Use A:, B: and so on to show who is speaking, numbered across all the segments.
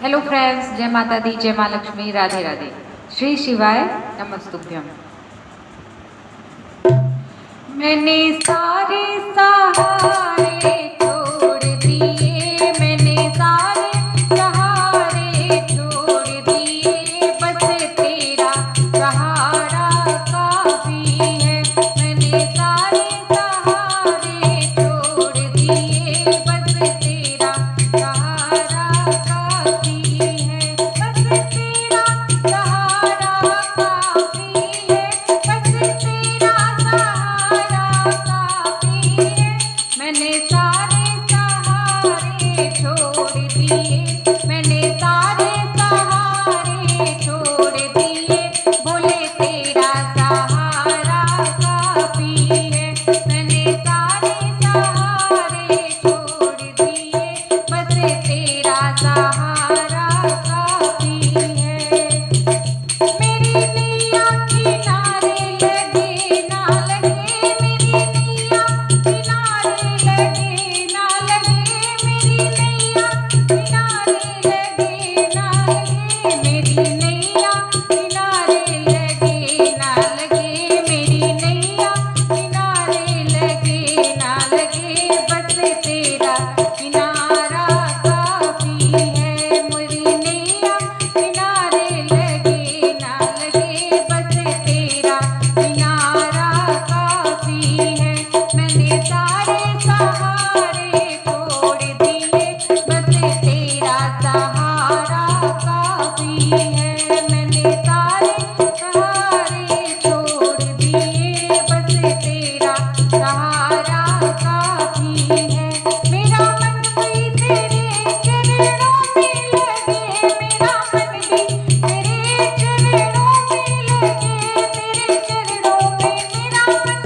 A: Hello friends, जय माता दी, जय माँ लक्ष्मी, राधे राधे। श्री शिवाय नमस्तुभ्यम। मैंने सारे सहारे छोड़ दिए, मैंने सारे सहारे छोड़ दिए, बस तेरा सहारा काफी है। मैंने सारे सहारे छोड़ दिए, बस तेरा सहारा काफी है। बस तेरा सहारा काफी है, बस तेरा सहारा काफी है। मैंने सारे सहारे छोड़ दिए, मैंने सारे सहारे छोड़ दिए, बोले तेरा सहारा काफी है। मैंने सारे सहारे छोड़ दिए, बस तेरा सहारा काफी है। मेरी नैया किनारे लगे ना लगे, मेरी नैया किनारे लगे ना लगे, मेरी नैया किनारे लगे ना लगे, मेरी नैया किनारे लगे ना लगे, मेरी नैया किनारे लगे ना लगे, बस तेरा किनारा काफी है। मेरी नैया किनारे लगे ना लगे, बस तेरा किनारा काफी है। मैंने सारे सहारे छोड़ दिए, बस तेरा सहारा काफी है। मैंने सारे सहारे छोड़ दिए, बस तेरा सहारा काफी है। मेरा मन भी तेरे चरणों में लगे, मेरा मन भी तेरे चरणों में लगे, तेरे चरणों में मेरा मन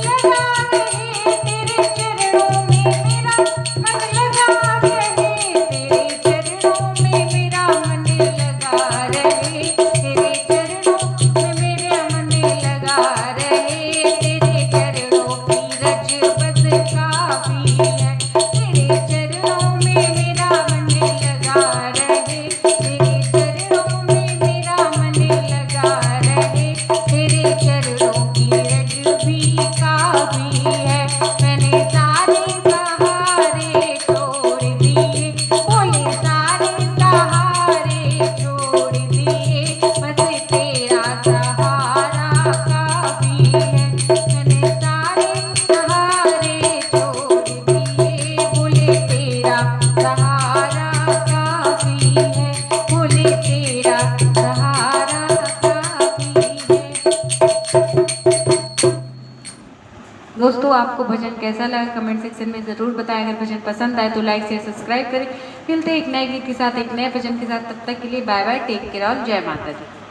A: लगा रहे, तेरे चरणों में मेरा मन लगा रहे, तेरे चरणों में मेरा मन लगा रहे, तेरे चरणों में मेरा मन लगा रहे, तेरे चरणों की रज बस काफी है। तेरे चरणों में मेरा मन लगा रहे, तेरे चरणों में मेरा मन लगा रहे, तेरे चरणों की रज भी काफी है। मैंने सारे सहारे छोड़ दिए, बोले सारे सहारे छोड़ दिए, बस तेरा सहारा काफी है। मैंने सारे सहारे छोड़ दिए, बोले तेरा सहारा काफी है, बोले तेरा सहारा काफी है। दोस्तों, आपको भजन कैसा लगा कमेंट सेक्शन में ज़रूर बताएं। अगर भजन पसंद आए तो लाइक शेयर सब्सक्राइब करें। मिलते हैं एक नए गीत के साथ, एक नए भजन के साथ। तब तक के लिए बाय बाय, टेक केयर और जय माता दी।